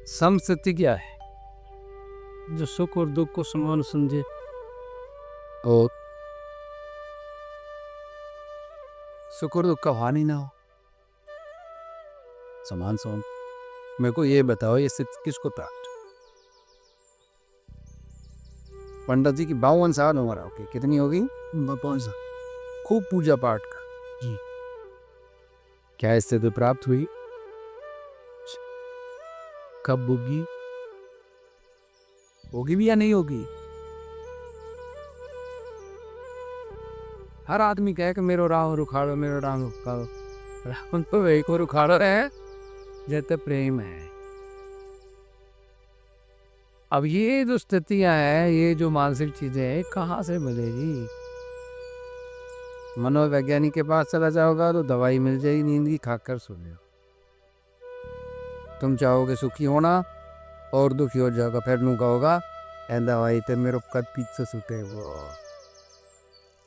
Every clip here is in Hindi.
समस्थिति क्या है? जो सुख और दुख को समान समझे और सुख और दुख का हानि ना हो, समान समान। मेरे को ये बताओ, ये स्थिति किसको प्राप्त? पंडित जी की 52 साल उम्र होगी, कितनी होगी? 52 साल। खूब पूजा पाठ का जी। क्या स्थिति प्राप्त हुई? कब होगी? होगी भी या नहीं होगी? हर आदमी कहे कि मेरो राह रुखाड़ो, मेरो राह रुखाड़ो। रावण तो वही को रुखाड़ो रहे जैसे प्रेम है। अब ये जो स्थितियां हैं, ये जो मानसिक चीजें हैं, कहाँ से मिलेगी? मनोवैज्ञानिक के पास चला जाओगा तो दवाई मिल जाएगी, नींद की, खाकर सो जाओ। तुम चाहोगे सुखी होना और दुखी हो जाओगा, फिर नू कहोगा ए दवाई ते मेरे कद पीछे सुते वो,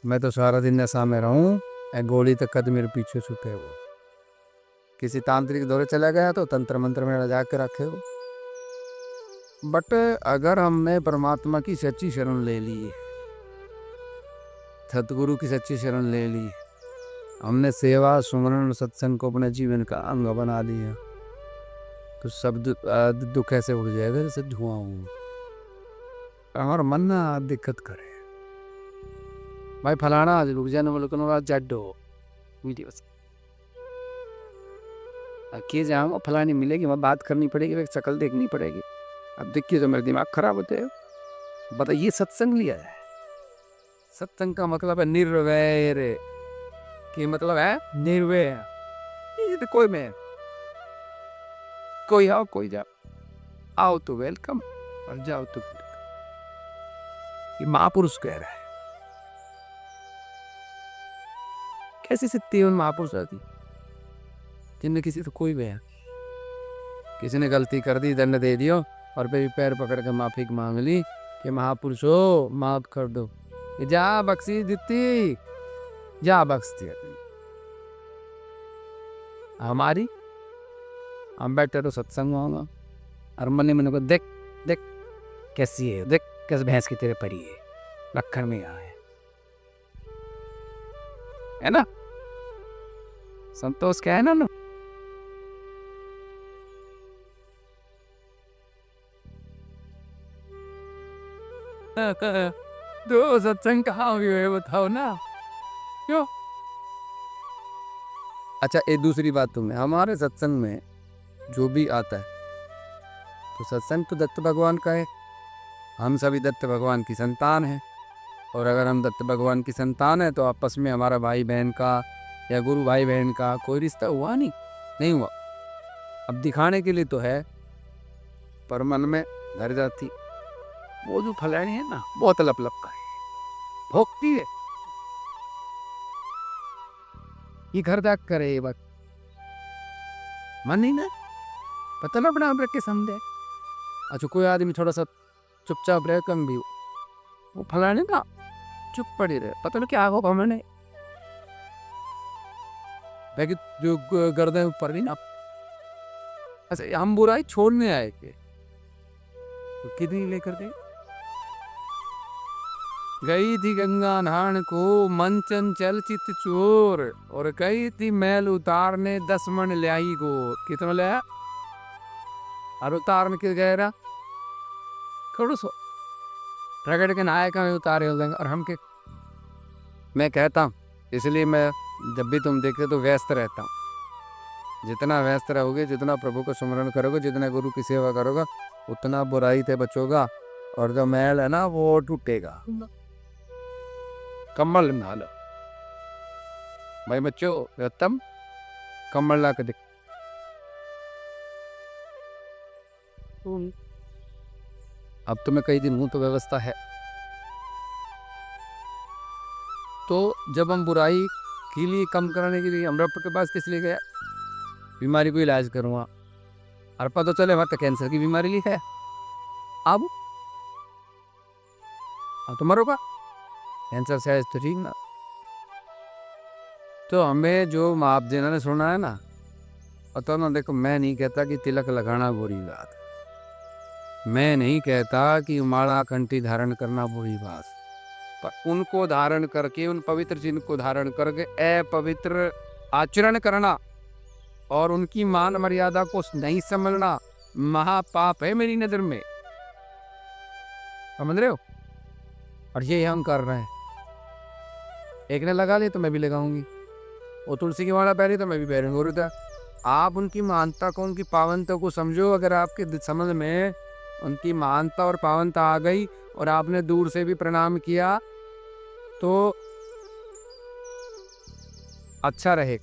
मैं तो सारा दिन नशा में रहूं, ए गोली तक कद मेरे पीछे सुते वो। किसी तांत्रिक दौरे चला गया तो तंत्र मंत्र में रजा के रखे हो। बट अगर हमने परमात्मा की सच्ची शरण ले ली, सतगुरु की सच्ची शरण ले ली, हमने सेवा सुमरण सत्संग को अपने जीवन का अंग बना लिया, तो सब दुख ऐसे उड़ जाएगा जैसे धुआं हो। हमारा मन ना दिक्कत करे, भाई फलाना आज रुक जाने वाले को जड्डो वीडियो किए जाऊँगा, फलानी मिलेगी, वहाँ बात करनी पड़ेगी, शक्ल देखनी पड़ेगी। अब देखिए तो मेरा दिमाग खराब होते है। बताइए सत्संग लिया है, सत्संग का मतलब है निर्वैर, कि मतलब है निर्वैर। ये तो कोई में कोई आओ कोई जाओ, आओ तो वेलकम और जाओ तो वेलकम। ये महापुरुष कह रहा है। कैसी स्थिति उन महापुरुष आती जिनमें किसी से कोई वैर, किसी ने गलती कर दी, दंड दे दियो और फिर पैर पकड़ के माफी मांग ली कि महापुरुष हो माफ कर दो, जा बख्शी देती, जा बख्श दिया। हमारी हम बैठे तो सत्संग होगा और मन मन को देख देख कैसी है, देख कैसे भैंस की तेरे परी है, लखन में आए है ना, संतोष क्या है ना। दो सत्संग कहाँ हुए बताओ ना, क्यों? अच्छा एक दूसरी बात, तुम्हें हमारे सत्संग में जो भी आता है तो सत्संग तो दत्त भगवान का है, हम सभी दत्त भगवान की संतान हैं, और अगर हम दत्त भगवान की संतान है तो आपस में हमारा भाई बहन का या गुरु भाई बहन का कोई रिश्ता हुआ नहीं हुआ। अब दिखाने के लिए तो है, पर मन में धर जाती वो जो फलानी है ना, बहुत लप का है, भोगती है, ये घर जाग करे ये बात मन नहीं ना, पता ना अपना रख के समझे। अच्छा कोई आदमी थोड़ा सा चुपचाप रहे, कम भी हो, वो फलाने ना चुप पड़ी रहे, पता नहीं क्या होगा मैंने, जो गर्दन ऊपर नहीं ना। अच्छा हम बुराई छोड़ने आए के तो कितनी लेकर दे गई थी गंगा नहान को, मन चंचल चित चोर, और गई थी मैल उतारने 10 मन ल्याई को। कितना लिया और उतारने के गए रहा थोड़ा सो रगड़ के नहाए का उतारे हो जाएंगे। और हम के मैं कहता हूँ, इसलिए मैं जब भी तुम देखते तो व्यस्त रहता हूँ, जितना व्यस्त रहोगे, जितना प्रभु को स्मरण करोगे, जितना गुरु की सेवा करोगे, उतना बुराई से बचोगा, और जो मैल है ना वो टूटेगा। कम्बल ना लो भाई बच्चों, उत्तम कम्बल ला के देख। अब तो मैं कई दिन हूं तो व्यवस्था है। तो जब हम बुराई के लिए कम कराने के लिए हम डॉक्टर के पास किस लिए गया, बीमारी को इलाज करूँगा, और पता चले वहाँ तो कैंसर की बीमारी लिखा है, अब तो मरोगा, कैंसर से तो ठीक ना। तो हमें जो आप जिन्होंने सुना है ना, पता ना, देखो मैं नहीं कहता कि तिलक लगाना बुरी बात, मैं नहीं कहता कि माला कंठी धारण करना बुरी बात, पर उनको धारण करके, उन पवित्र चिन्ह को धारण करके अपवित्र आचरण करना और उनकी मान मर्यादा को नहीं समझना महापाप है मेरी नजर में। समझ रहे हो? और ये हम कर रहे हैं। एक ने लगा ली तो मैं भी लगाऊंगी, वो तुलसी की माला पहनी तो मैं भी पहनूंगा। आप उनकी महानता को, उनकी पावनता को समझो। अगर आपके समझ में उनकी महानता और पावनता आ गई और आपने दूर से भी प्रणाम किया तो अच्छा रहे,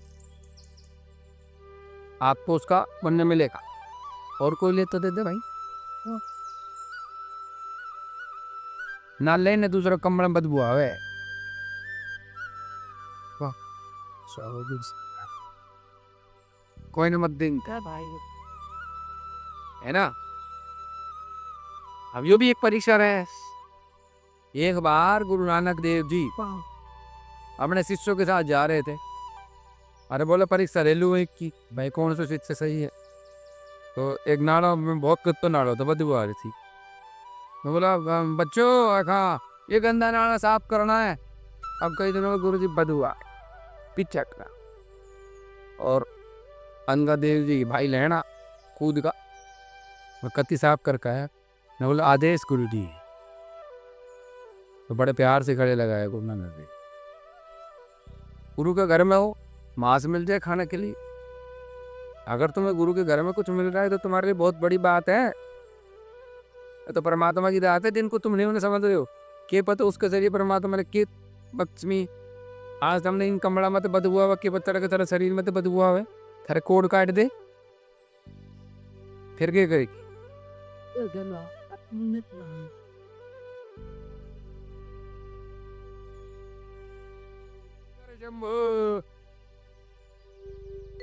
आपको उसका पुण्य मिलेगा। और कोई ले तो दे दे भाई, ना ले ने दूसरा कमरा बदबू आवे। कोई न मत दिन भाई, है ना। अब यो भी एक परीक्षा रहे। एक बार गुरु नानक देव जी अपने शिष्यों के साथ जा रहे थे। अरे बोले परीक्षा ले लू एक की, भाई कौन सा शिष्य सही है। तो एक नाड़ा में बहुत कुत्ता नाड़ा था, बदबू आ रही थी। मैं बोला बच्चों हाँ ये गंदा नाड़ा साफ करना है। अब कई दिनों में गुरु जी बदबू आ पीछे का, और अंगा देव जी भाई लेना कूद का कत्ती साफ करके आया। मैं बोला आदेश गुरु जी। तो बड़े प्यार से खड़े लगाए गुरु नानक देव। गुरु के घर में हो, मांस मिल जाए खाने के लिए, अगर तुम्हें गुरु के घर में कुछ मिल रहा है तो तुम्हारे लिए बहुत बड़ी बात है। तो परमात्मा की दात है जिनको तुम नहीं उन्हें समझ रहे हो। के पता उसके जरिए परमात्मा ने के बख्शमी। आज हमने इन कमड़ा मत बदबुआ हुआ के पत्थर के तरह शरीर में तो बदबुआ हुआ थारे कोड काट दे, फिर क्या करेगी।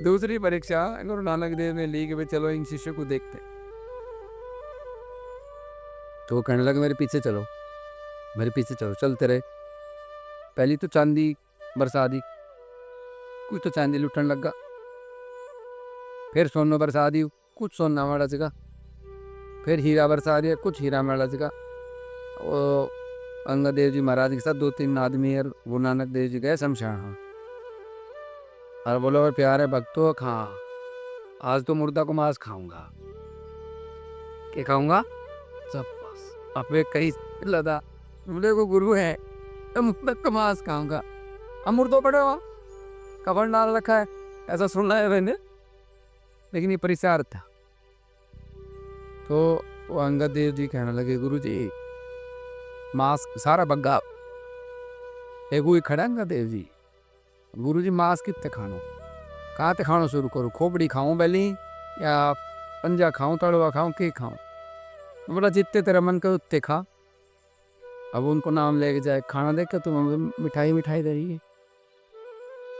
दूसरी परीक्षा गुरु नानक देव ने ली कि भाई चलो इन शिष्यों को देखते। तो वो कहने लगे मेरे पीछे चलो, मेरे पीछे चलो। चलते रहे। पहली तो चांदी बरसा दी, कुछ तो चांदी लुटन लगा। फिर सोना बरसा दी, कुछ सोना वाला जगह। फिर हीरा बरसा दिया, कुछ हीरा वाला जगह। वो अंगद देव जी महाराज के साथ 2-3 आदमी और गुरु नानक देव जी गए शमशान। और बोलो प्यारे भक्तों खा, आज तो मुर्दा को मांस खाऊंगा। क्या खाऊंगा? सब अपने कहीं लदा बोले को गुरु है तो मुर्दा को मांस खाऊंगा। अब मुर्दो पड़े हो कफन डाल रखा है, ऐसा सुना है मैंने, लेकिन ये परिसार था। तो वो अंगद देव जी कहने लगे गुरु जी मांस सारा बग्गा एक ही खड़ा। अंगद देव जी गुरु जी मांस कितने खानो, कहाँ ते खानो शुरू करूँ? खोपड़ी खाऊं पहली या पंजा खाऊं, तड़वा खाऊं, के खाऊं? बोला जितने तेरा मन कर उतने खा। अब उनको नाम लेके जाए खाना देख के तुम मिठाई मिठाई दे रही है।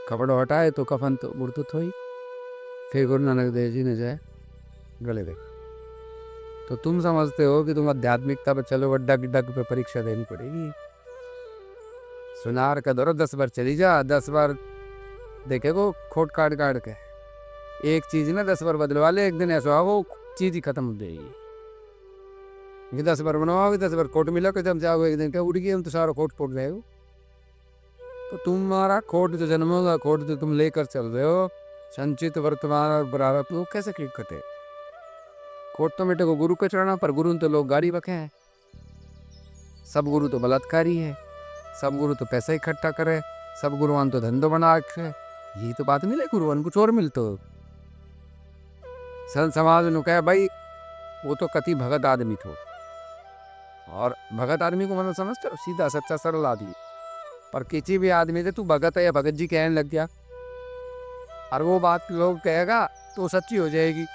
कपड़ा हटाए तो कफन तो मुर्दत थोई। फिर गुरु नानक देव जी ने जाए गले देख। तो तुम समझते हो कि तुम आध्यात्मिकता पर चलो, डग डग पे परीक्षा देनी पड़ेगी। सुनार का दौरा 10 बार चली जा, 10 बार देखेगो खोट काट काट के। एक चीज ना 10 बार बदलवा ले, एक दिन ऐसा वो चीज ही खत्म हो जाएगी। 10 बार बनवाओगे 10 बार खोट मिला जब जाओगे एक दिन क्या उड़ गई, हम तो सारा खोट फोट रहे हो। तो तुम्हारा खोट जो जन्म होगा, खोट जो तुम लेकर चल रहे हो, संचित वर्तमान और बराबर तो कैसे क्लिक कटे? खोट तो मिटे को गुरु के चढ़ना, पर गुरु तो लोग गाड़ी बखे हैं। सब गुरु तो बलात्कारी है, सब गुरु तो पैसा इकट्ठा करे, सब गुरुआन तो धंधो बना रखे। यही तो बात मिले गुरुआन कुछ और मिलते हो। संत समाज ने कहा भाई वो तो कति भगत आदमी थो, और भगत आदमी को मतलब समझते हो सीधा सच्चा सरल आदमी। पर किसी भी आदमी से तू भगत है या भगत जी कहने लग गया, और वो बात लोग कहेगा तो सच्ची हो जाएगी,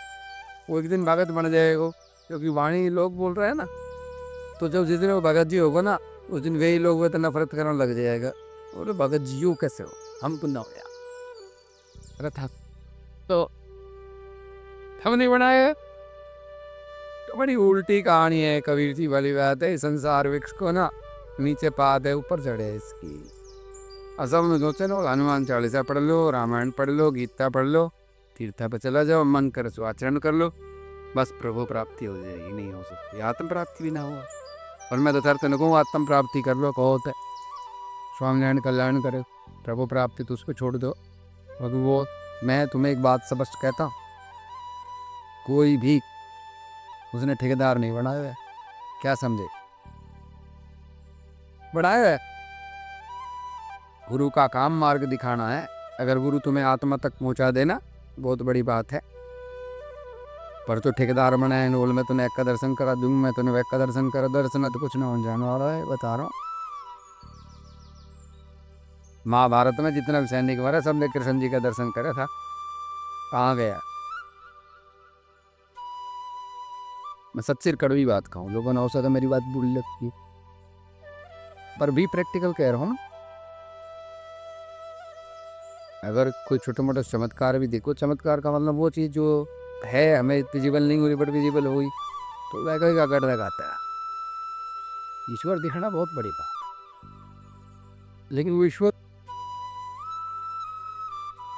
वो एक दिन भगत बन जाएगा। क्योंकि वाणी लोग बोल रहे हैं ना, तो जब जिस दिन वो भगत जी होगा ना, उस दिन वही लोग वो तो नफरत करने लग जाएगा। बोले भगत जी हो कैसे हो, हम तो ना हो यार। अरे था तो हम नहीं बनाए। तो बड़ी उल्टी कहानी है, कबीर जी वाली बात है। संसार वृक्ष को ना नीचे पात है, ऊपर चढ़े इसकी। असल में सोचे लो हनुमान चालीसा पढ़ लो, रामायण पढ़ लो, गीता पढ़ लो, तीर्था पे चला जाओ, मन करे सो आचरण कर लो। बस प्रभु प्राप्ति हो जाएगी, नहीं हो सकती आत्म प्राप्ति भी ना हो। और मैं तो सर तेन कहूँ आत्म प्राप्ति कर लो, कहो तो स्वामीनारायण कल्याण करे, प्रभु प्राप्ति तो उस पर छोड़ दो। और वो मैं तुम्हें एक बात स्पष्ट कहता हूँ, कोई भी उसने ठेकेदार नहीं बनाया है, क्या समझे, बनाया है। गुरु का काम मार्ग दिखाना है। अगर गुरु तुम्हें आत्मा तक पहुंचा देना बहुत बड़ी बात है। पर तो ठेकेदार बनाए बोल मैं तुम्हें एक का दर्शन करा दूंगा, मैं तुम्हें एक का दर्शन करा, दर्शन तो कुछ ना हो जाने वाला है, बता रहा हूँ। महाभारत में जितना भी सैनिक मरा सबने कृष्ण जी का दर्शन करा था, कहाँ गया। मैं सच्ची कड़वी बात कहूँ, लोगों ने हो सकता मेरी बात बुरी लगती, पर भी प्रैक्टिकल कह रहा हूँ ना। अगर कोई छोटा मोटा चमत्कार भी देखो, चमत्कार का मतलब वो चीज़ जो है हमें विजिबल नहीं हुई बट विजिबल हुई, तो वह कहीं का गढ़ लगाता है। ईश्वर दिखना बहुत बड़ी बात, लेकिन वो ईश्वर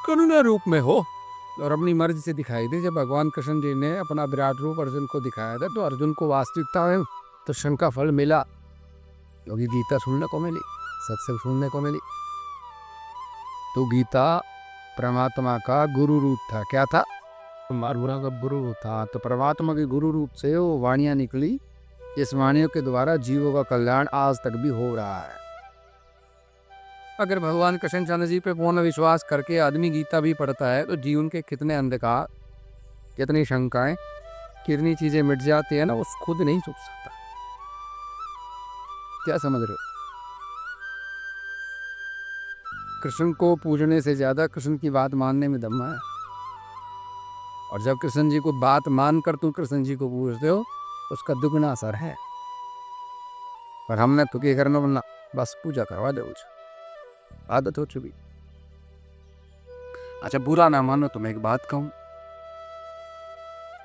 करुणा रूप में हो और अपनी मर्जी से दिखाई दे। जब भगवान कृष्ण जी ने अपना विराट रूप अर्जुन को दिखाया था, तो अर्जुन को वास्तविकता में दर्शन का फल मिला, क्योंकि गीता सुनने को मिली, सत्संग सुनने को मिली। तो गीता परमात्मा का गुरु रूप था। क्या था? मारुरा का गुरु रूप था। तो परमात्मा के गुरु रूप से वो वाणियाँ निकली, इस वाणियों के द्वारा जीवों का कल्याण आज तक भी हो रहा है। अगर भगवान कृष्ण चंद्र जी पे पूर्ण विश्वास करके आदमी गीता भी पढ़ता है, तो जीवन के कितने अंधकार, कितनी शंकाएं, कितनी चीजें मिट जाती है ना, वो खुद नहीं सोच सकता। क्या समझ रहे हो? कृष्ण को पूजने से ज्यादा कृष्ण की बात मानने में दम है। और जब कृष्ण जी को बात मानकर तुम कृष्ण जी को पूजते हो, उसका दुगना असर है। पर हमने तो क्या करना, बनना बस पूजा करवा दे, आदत हो चुकी। अच्छा बुरा ना मानो तो मैं एक बात कहूं,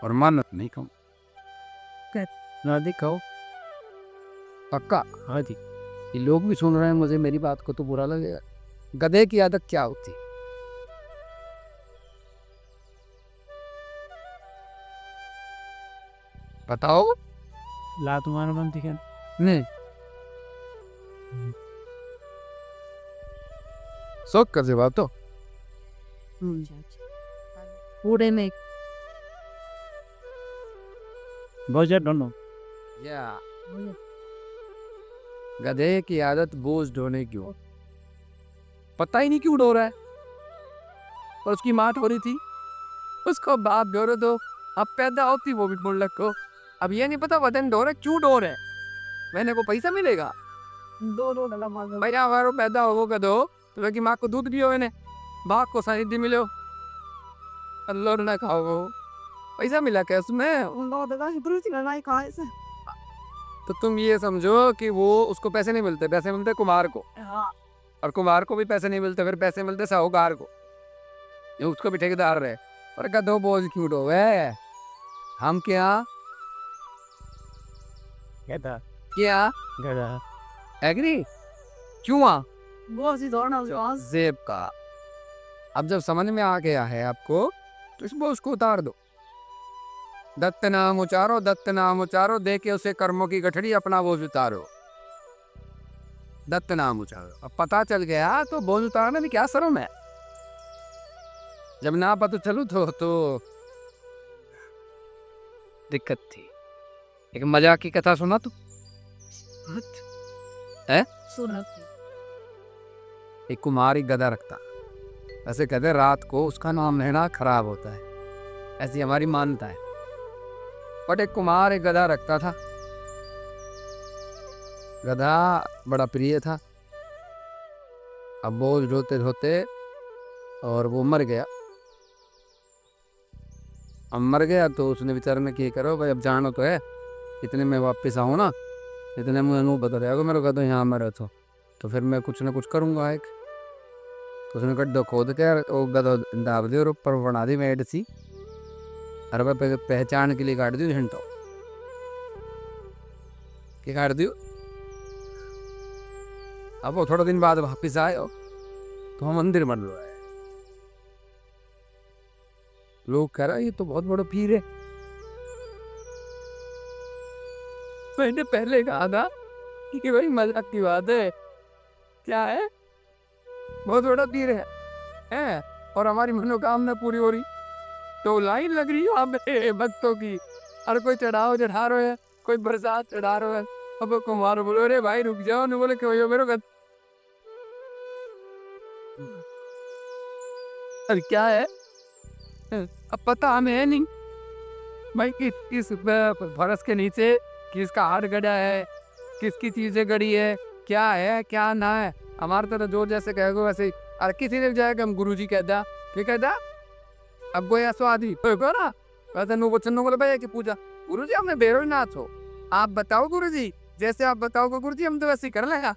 और मानो नहीं कहूं, ना दिखाओ पक्का। हाँ जी, ये लोग भी सुन रहे हैं मुझे, मेरी बात को तो बुरा लगेगा। गधे की आदत क्या होती? बताओ। लात मार बनती है नहीं, शौक कर जवाब तो पूरे में बहुत दोनों। या गधे की आदत बोझ ढोने की हो, पता ही नहीं क्यों ढो रहा है। और उसकी माँ ढो रही थी, उसको बाप ढो रहे, तो अब पैदा होती वो भी मुल्लक को। अब ये नहीं पता वतन ढो रहे, क्यों ढो रहे, मैंने को पैसा मिलेगा। दो भैया हमारो पैदा हो गधो, तो कि माँ को दूध पियो, मैंने बाप को सानिध्य मिलो, अल्लाह ना खाओ, पैसा मिला क्या उसमें? तो तुम ये समझो कि वो उसको पैसे नहीं मिलते, पैसे मिलते कुमार को, और कुमार को भी पैसे नहीं मिलते, फिर पैसे मिलते साहूकार को, ये उसको भी ठेकेदार रहे। और गधो बोझ क्यों ढो है? हम क्या गधा क्या गधा एग्री क्यों आ बहुत सी दौड़ना जेब का। अब जब समझ में आ गया है आपको, तो इस बोझ को उतार दो। दत्त नाम उचारो, दत्त नाम उचारो, दे के उसे कर्मों की गठड़ी अपना बोझ उतारो। दत्त नाम उचारो। अब पता चल गया तो बोझ उतारने में क्या शर्म है। जब ना पता चलू तो दिक्कत थी। एक मजाक की कथा सुना तू है? एक कुमार एक गधा रखता, ऐसे कहते रात को उसका नाम लेना खराब होता है, ऐसी हमारी मान्यता है। बट एक कुमार एक गधा रखता था, गधा बड़ा प्रिय था। अब बोझ ढोते ढोते और वो मर गया। अब मर गया तो उसने बेचारे ने क्या करो भाई, अब जानो तो है, इतने में वापस आऊँ ना, इतने में मुँह बता देगा मेरे गधो यहाँ मरे तो फिर मैं कुछ ना कुछ करूँगा एक। तो उसने गड्ढो खोद के वो गधो दाब दी और ऊपर बना दी मेड सी, हर बार पहचान के लिए काट दी घंटों के काट दियो। अब वो थोड़ा दिन बाद वापिस आए तो हम मंदिर बन रहा है। लोग कह रहा ये तो बहुत बड़ा पीर है, मैंने पहले कहा था कि भाई मजाक की बात है, क्या है, बहुत बड़ा तीर है और हमारी मनोकामना पूरी हो रही, तो लाइन लग रही है वहां पे भक्तों की, और कोई चढ़ाओ चढ़ा रहे है, कोई बरसात चढ़ा रहे है। अब कुमार बोलो रे भाई रुक जाओ, नहीं बोले क्यों मेरे को, अरे क्या है, अब पता हमें है नहीं भाई कि किस फरस के नीचे किसका हाथ गड़ा है, किसकी चीजें गड़ी है, क्या है क्या ना है। हमारे तो जो जैसे कहेगा वैसे ही। अरे किसी ने जाएगा हम गुरु जी कहता क्या कहता, अब वो ऐसो आदमी तो ना वैसे नु वचन बोले भैया की पूजा, गुरु जी हमने बेरो ही नाच हो, आप बताओ गुरु जी, जैसे आप बताओगे गुरु जी हम तो वैसे ही कर लेगा।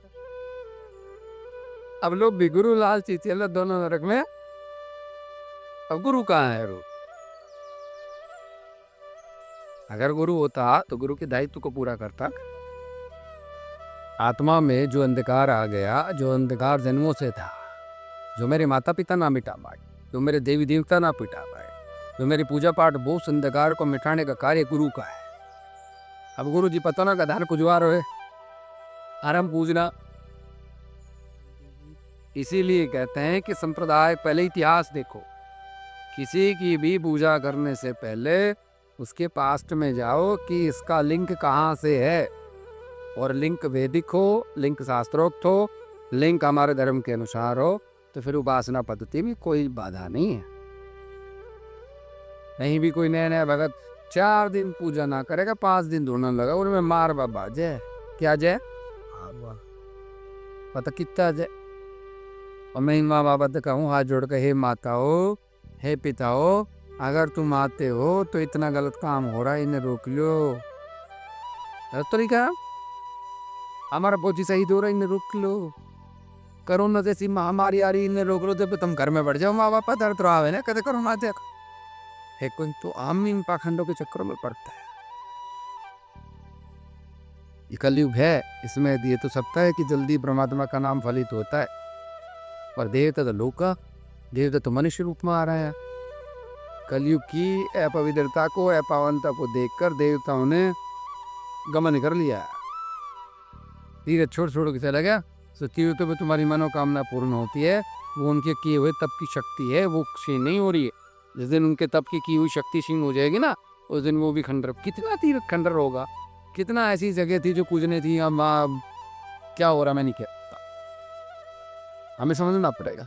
अब लोग भी गुरु लालची चल दोनों नरक में। अब गुरु कहाँ है रू, अगर गुरु होता तो गुरु के दायित्व को पूरा करता। आत्मा में जो अंधकार आ गया, जो अंधकार जन्मों से था, जो मेरे माता पिता ना मिटा पाए, जो मेरे देवी देवता ना पिटा पाए, जो मेरी पूजा पाठ वो उस अंधकार को मिटाने का कार्य गुरु का है। अब गुरु जी पता ना गधार कुजवार है आराम पूजना। इसीलिए कहते हैं कि संप्रदाय पहले इतिहास देखो, किसी की भी पूजा करने से पहले उसके पास्ट में जाओ कि इसका लिंक कहाँ से है, और लिंक वैदिक हो, लिंक शास्त्रोक्त हो, लिंक हमारे धर्म के अनुसार हो, तो फिर उपासना पद्धति में कोई बाधा नहीं है। नहीं भी कोई नया नया भगत 4 दिन पूजा ना करेगा, 5 दिन ढूंढने लगा, उनमें मार बाबा जय क्या जय पता कितना जय। और मैं माँ बाबा से कहूँ हाथ जोड़ कर, हे माता हो, हे पिता हो, अगर तुम आते हो तो इतना गलत काम हो रहा है, इन्हें रोक लो। तरीका हमारा फौजी शहीद हो रहा है, इन्हें रोक लो। कोरोना जैसी महामारी आ रही, इन्हें रोक लो, तो तुम घर में बैठ जाओ। माँ बापा दर्द तो आवे ना, कहते कोरोना देख है, कोई तो आम इन पाखंडों के चक्करों में पड़ता है। ये कलयुग है, इसमें ये तो सकता है कि जल्दी परमात्मा का नाम फलित होता है, पर देवता तो लोका, देवता तो मनुष्य रूप में आ रहा है। कलयुग की अपवित्रता को, अपावनता को देखकर देवताओं ने गमन कर लिया। धीरे छोड़ छोड़ के चला गया। तो तीर्थों में तुम्हारी मनोकामना पूर्ण होती है, वो उनके किए हुए तप की शक्ति है, वो क्षीण नहीं हो रही है। जिस दिन उनके तप की हुई शक्ति क्षीण हो जाएगी ना, उस दिन वो भी खंडर, कितना तीर्थ खंडर होगा, कितना ऐसी जगह थी जो पूजने थी, अब क्या हो रहा मैं नहीं कहता, हमें समझना पड़ेगा।